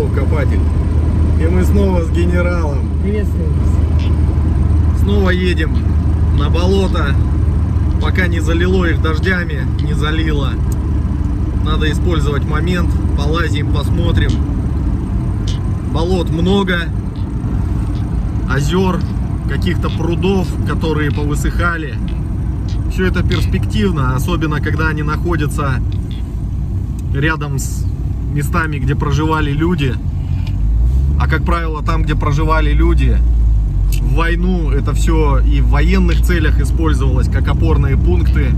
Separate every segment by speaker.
Speaker 1: Титов Копатель. И мы снова с генералом.
Speaker 2: Приветствую вас.
Speaker 1: Снова едем на болото. Пока не залило их дождями, не залило. Надо использовать момент. Полазим, посмотрим. Болот много. Озер, каких-то прудов, которые повысыхали. Все это перспективно, особенно когда они находятся рядом с местами, где проживали люди. А как правило, там, где проживали люди, в войну это все и в военных целях использовалось, как опорные пункты.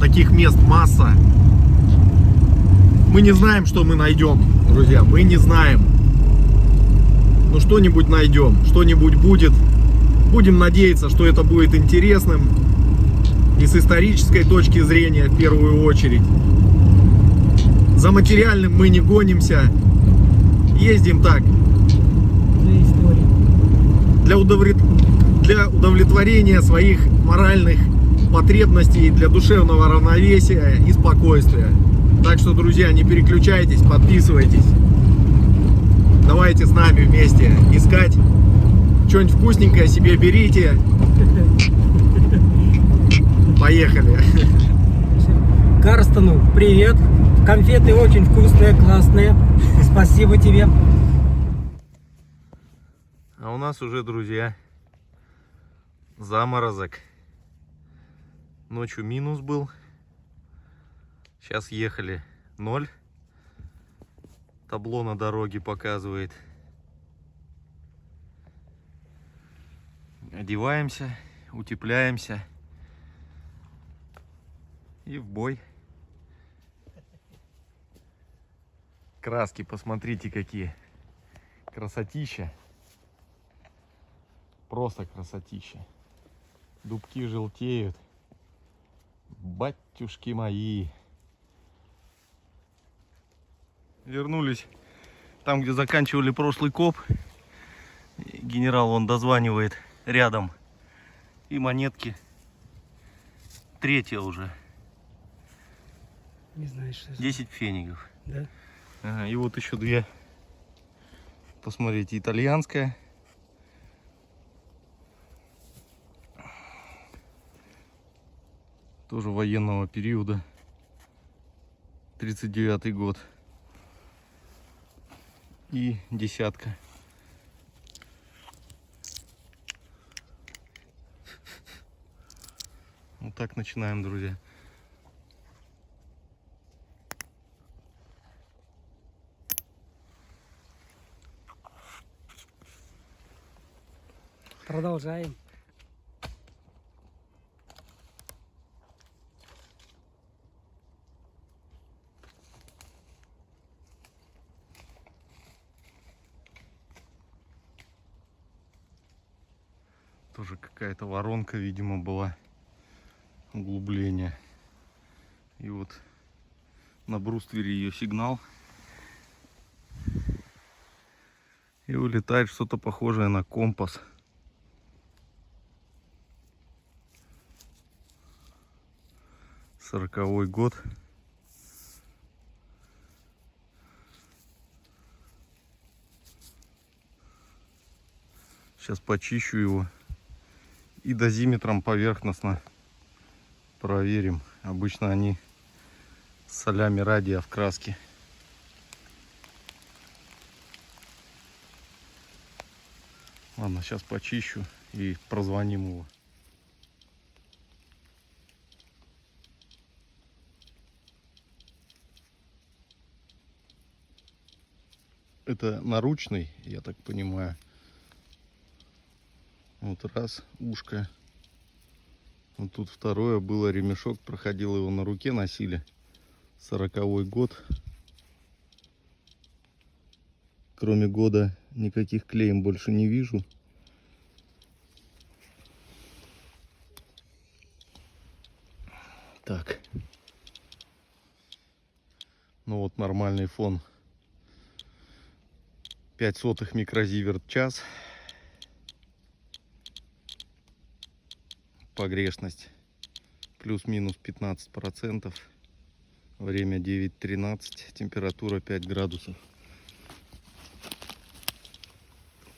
Speaker 1: Таких мест масса. Мы не знаем, что мы найдем, друзья, мы не знаем. Но что-нибудь найдем, что-нибудь будет. Будем надеяться, что это будет интересным. И с исторической точки зрения, в первую очередь. За материальным мы не гонимся. Ездим так. Для удовлетворения своих моральных потребностей, для душевного равновесия и спокойствия. Так что, друзья, не переключайтесь, подписывайтесь. Давайте с нами вместе искать. Что-нибудь вкусненькое себе берите. Поехали.
Speaker 2: Карстону привет. Конфеты очень вкусные, классные. Спасибо тебе.
Speaker 1: А у нас уже, друзья, заморозок. Ночью минус был. Сейчас ехали 0. Табло на дороге показывает. Одеваемся, утепляемся. И в бой. Краски, посмотрите, какие. Красотища. Просто красотища. Дубки желтеют. Батюшки мои. Вернулись там, где заканчивали прошлый коп. Генерал он дозванивает рядом. И монетки. Третья уже.
Speaker 2: Не знаю, что это.
Speaker 1: 10 фенигов.
Speaker 2: Да?
Speaker 1: Ага, и вот еще 2. Посмотрите, итальянская. Тоже военного периода. 39-й год. И 10. Вот так начинаем, друзья.
Speaker 2: Продолжаем.
Speaker 1: Тоже какая-то воронка, видимо, была. Углубление. И вот на бруствере ее сигнал. И улетает что-то похожее на компас. Сороковой год. Сейчас почищу его и дозиметром поверхностно проверим. Обычно они с солями радия в краске. Ладно, сейчас почищу и прозвоним его. Это наручный, я так понимаю. Вот раз, ушко. Вот тут второе было, ремешок, проходил, его на руке носили. 40-й год. Кроме года никаких клеем больше не вижу. Так. Ну вот нормальный фон. 0,05 микрозиверт в час. Погрешность плюс-минус 15%. Время 9:13. Температура 5 градусов.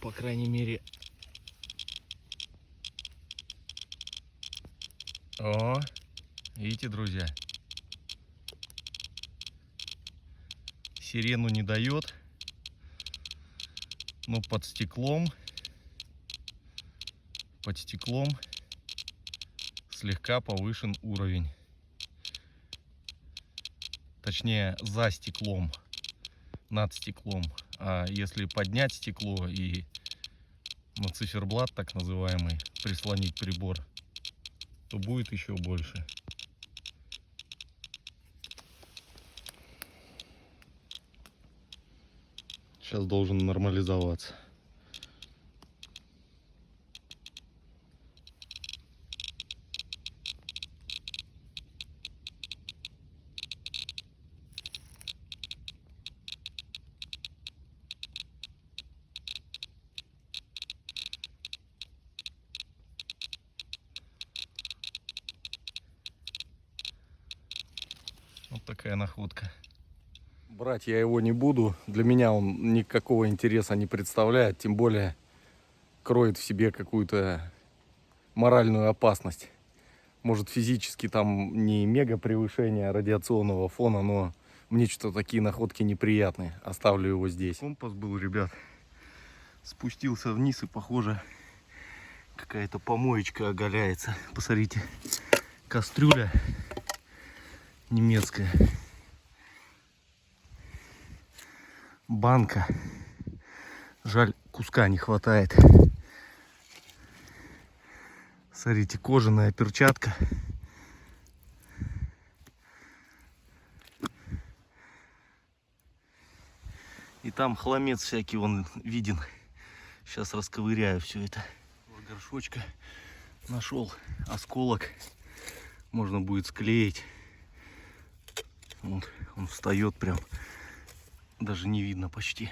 Speaker 1: по крайней мере. О, видите, друзья, сирену не дает, но под стеклом слегка повышен уровень. Точнее, за стеклом, над стеклом. А если поднять стекло и на циферблат, так называемый, прислонить прибор, то будет еще больше. Сейчас должен нормализоваться. Вот такая находка. Брать я его не буду. Для меня он никакого интереса не представляет. Тем более кроет в себе какую-то моральную опасность. Может, физически там не мега превышение радиационного фона, но мне что-то такие находки неприятные. Оставлю его здесь. Компас был, ребят. Спустился вниз и, похоже, какая-то помоечка оголяется. Посмотрите, кастрюля немецкая. Банка. Жаль, куска не хватает. Смотрите, кожаная перчатка. И там хламец всякий, он виден. Сейчас расковыряю все это. Горшочка нашел осколок. Можно будет склеить. Вот, он встает прям. Даже не видно почти.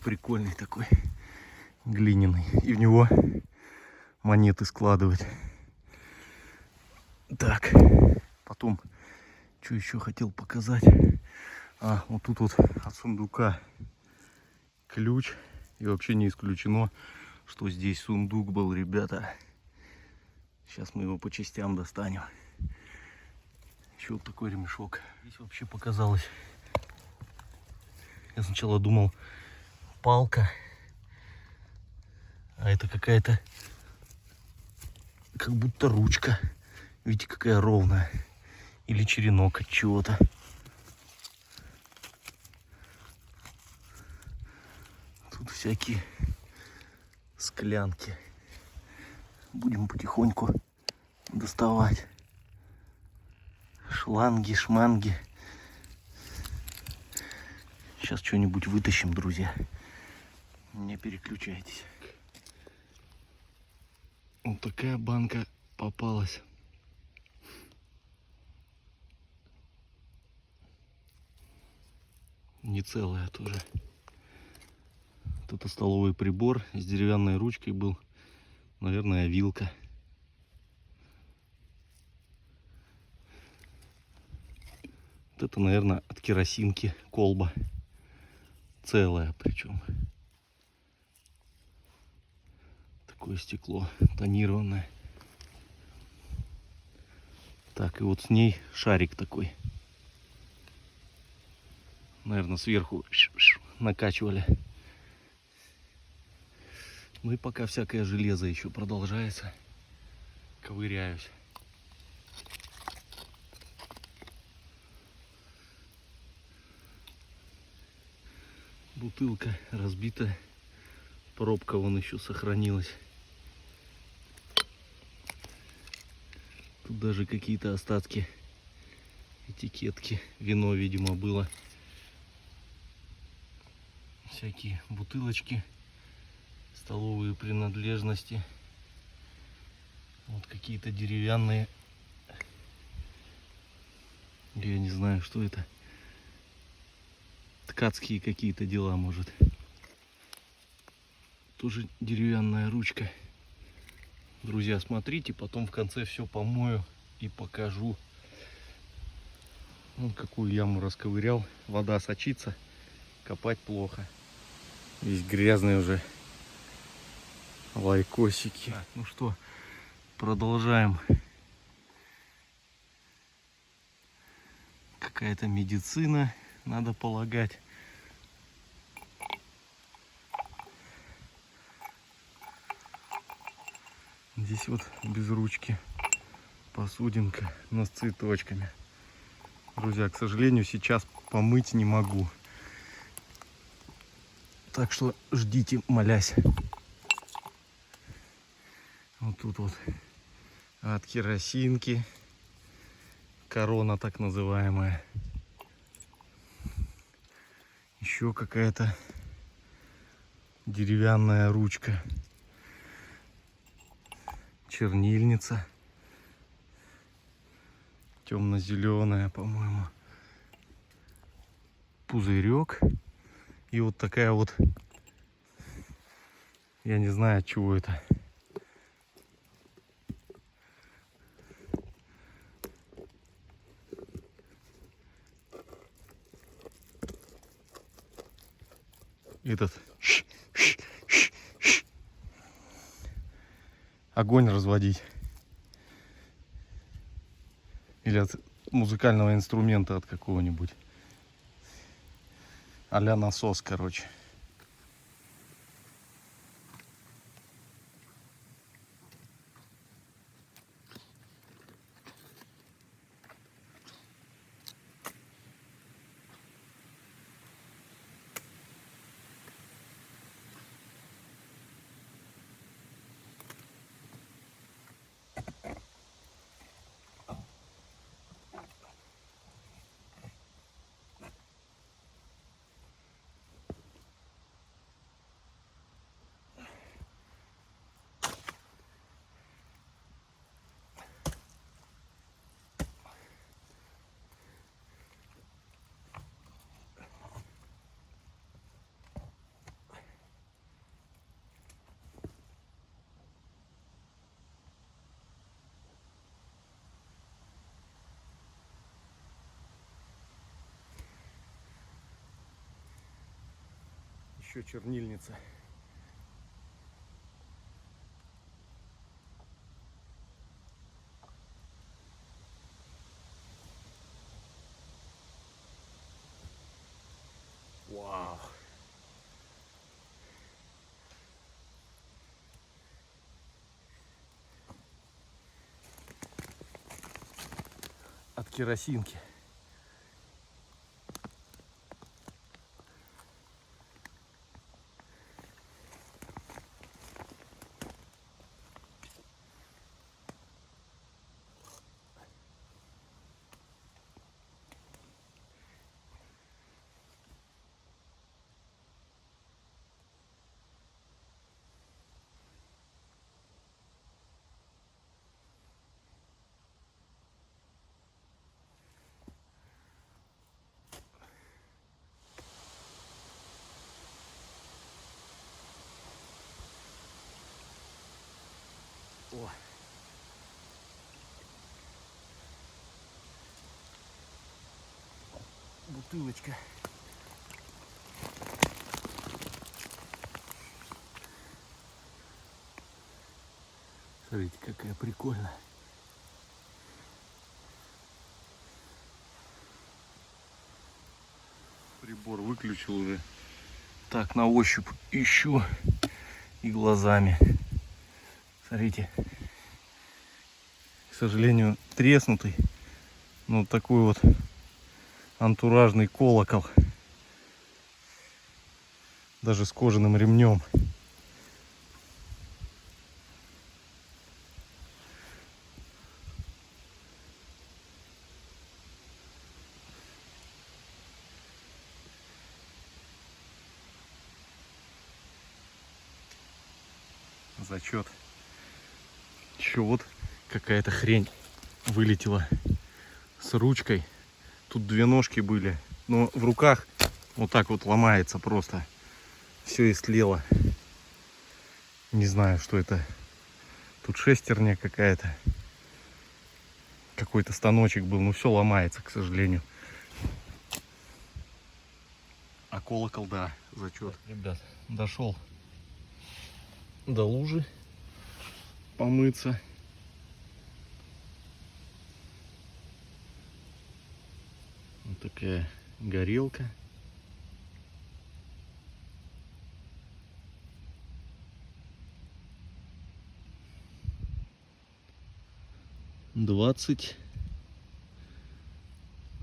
Speaker 1: Прикольный такой. Глиняный. И в него монеты складывать. Так. Потом, что еще хотел показать. Вот тут вот от сундука ключ. И вообще не исключено, что здесь сундук был, ребята. Сейчас мы его по частям достанем. Еще вот такой ремешок. Здесь вообще показалось. Я сначала думал, палка. А это какая-то, как будто ручка. Видите, какая ровная. Или черенок от чего-то. Тут всякие склянки. Будем потихоньку доставать. Шланги, шманги. Сейчас что-нибудь вытащим, друзья. Не переключайтесь. Вот такая банка попалась. Не целая тоже. Это столовый прибор с деревянной ручкой был. Наверное, вилка. Вот это, наверное, от керосинки колба. Целая причем. Такое стекло тонированное. Так, и вот с ней шарик такой. Наверное, сверху накачивали. Ну и пока всякое железо еще продолжается. Ковыряюсь. Бутылка разбита. Пробка вон еще сохранилась. Тут даже какие-то остатки этикетки. Вино, видимо, было. Всякие бутылочки. Столовые принадлежности. Вот какие-то деревянные. Я не знаю, что это. Ткацкие какие-то дела, может. Тоже деревянная ручка. Друзья, смотрите, потом в конце все помою и покажу. Вот какую яму расковырял. Вода сочится, копать плохо. Весь грязный уже. Лайкосики. Так, ну что, продолжаем. Какая-то медицина, надо полагать. Здесь вот без ручки посудинка, но с цветочками. Друзья, к сожалению, сейчас помыть не могу. Так что ждите, молясь. Вот тут вот от керосинки. Корона так называемая. Еще какая-то деревянная ручка. Чернильница. Темно-зеленая, по-моему. Пузырек. И вот такая вот, я не знаю, от чего это. Этот огонь разводить. Или от музыкального инструмента от какого-нибудь. А-ля насос, короче. Еще чернильница. Вау. От керосинки. О. Бутылочка. Смотрите, какая прикольная. Прибор выключил уже. Так, на ощупь ищу и глазами. Смотрите. К сожалению, треснутый. Но такой вот антуражный колокол. Даже с кожаным ремнем. Зачет. Еще вот какая-то хрень вылетела с ручкой. Тут две ножки были, но в руках вот так вот ломается просто. Все истлело. Не знаю, что это. Тут шестерня какая-то. Какой-то станочек был, но все ломается, к сожалению. А колокол, да, зачет.
Speaker 3: Ребят,
Speaker 1: дошел до лужи помыться. Вот такая горелка. «20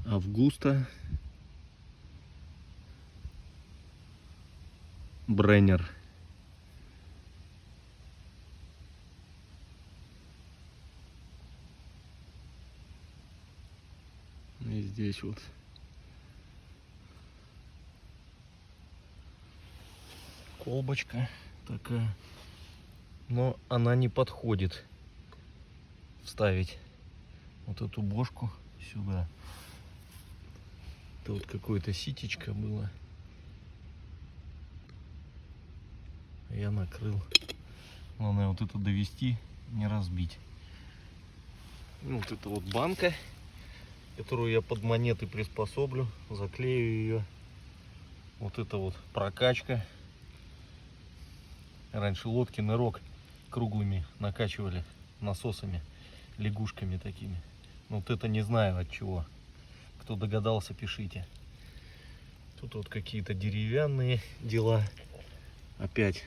Speaker 1: августа. Бреннер». И здесь вот колбочка такая, но она не подходит вставить вот эту бошку сюда. Это вот какое-то ситечко было. Я накрыл. Главное вот это довести, не разбить. Ну, вот это вот банка, которую я под монеты приспособлю, заклею ее. Вот это вот прокачка. Раньше лодки нырок круглыми накачивали насосами, лягушками такими. Вот это не знаю от чего. Кто догадался, пишите. Тут вот какие-то деревянные дела. Опять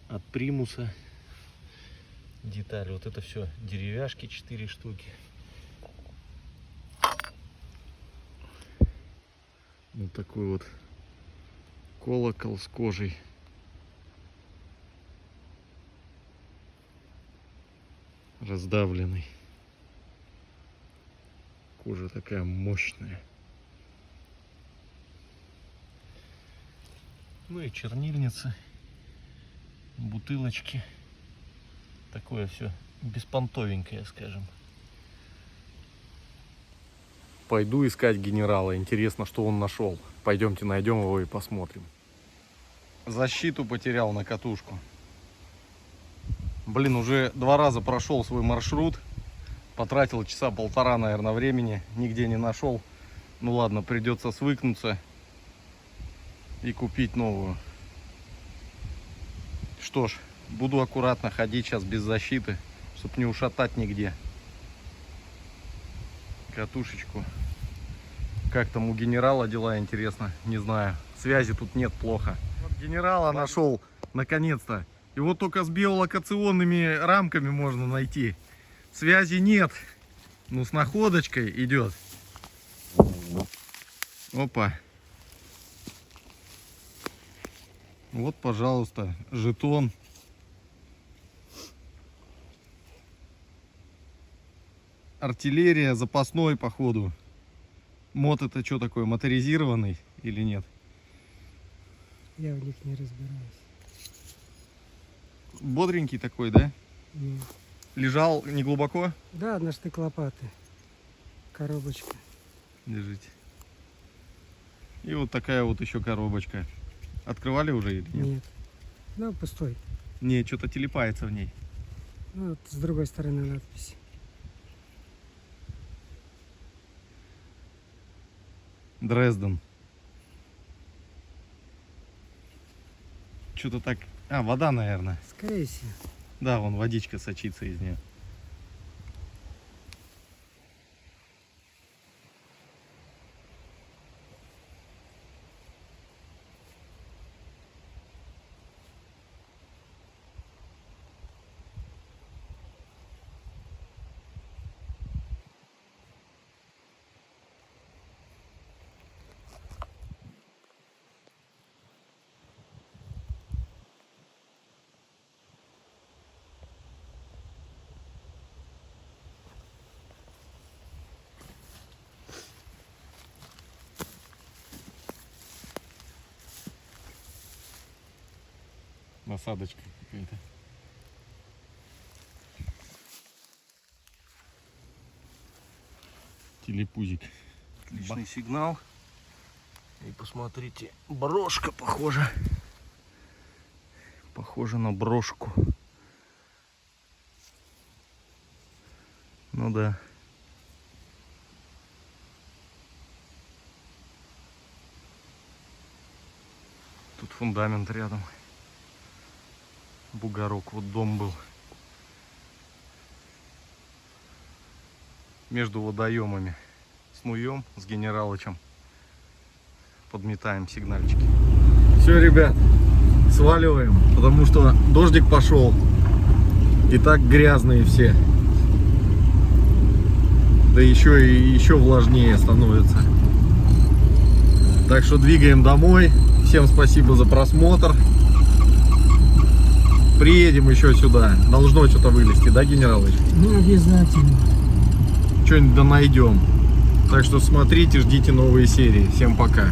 Speaker 1: от примуса детали. Вот это все деревяшки, 4 штуки. Вот такой вот колокол с кожей. Раздавленный. Кожа такая мощная. Ну и чернильницы, бутылочки. Такое все беспонтовенькое, скажем. Пойду искать генерала. Интересно, что он нашел. Пойдемте найдем его и посмотрим. Защиту потерял на катушку. Блин, уже 2 раза прошел свой маршрут. Потратил часа 1,5, наверное, времени. Нигде не нашел. Ну ладно, придется свыкнуться и купить новую. Что ж, буду аккуратно ходить сейчас без защиты, чтобы не ушатать нигде катушечку. Как там у генерала дела, интересно? Не знаю. Связи тут нет, плохо. Вот генерала нашел, наконец-то. Его только с биолокационными рамками можно найти. Связи нет. Ну, с находочкой идет. Опа. Вот, пожалуйста, жетон. Артиллерия, запасной, походу. Мод это что такое, моторизированный или нет?
Speaker 2: Я в них не разбираюсь.
Speaker 1: Бодренький такой, да?
Speaker 2: Ну,
Speaker 1: Лежал не глубоко?
Speaker 2: да, на штык лопаты. Коробочка.
Speaker 1: Держите. И вот такая вот еще коробочка. Открывали уже или нет?
Speaker 2: Нет. Ну, пустой.
Speaker 1: Не, что-то телепается в ней.
Speaker 2: Ну, вот с другой стороны надпись.
Speaker 1: Дрезден. Что-то так... А, вода, наверное.
Speaker 2: Скорее всего.
Speaker 1: Да, вон водичка сочится из нее. Насадочка какая-то. Телепузик. Отличный сигнал. И посмотрите, брошка похожа. Похожа на брошку. Ну да. фундамент рядом. Бугорок, вот дом был. Между водоемами снуем с Генералычем. Подметаем сигнальчики. Все, ребят, сваливаем, потому что дождик пошел. И так грязные все. Да еще влажнее становится. Так что двигаем домой. Всем спасибо за просмотр. Приедем еще сюда. Должно что-то вылезти, да, Генералыч?
Speaker 2: Ну, обязательно.
Speaker 1: Что-нибудь да найдем. Так что смотрите, ждите новые серии. Всем пока.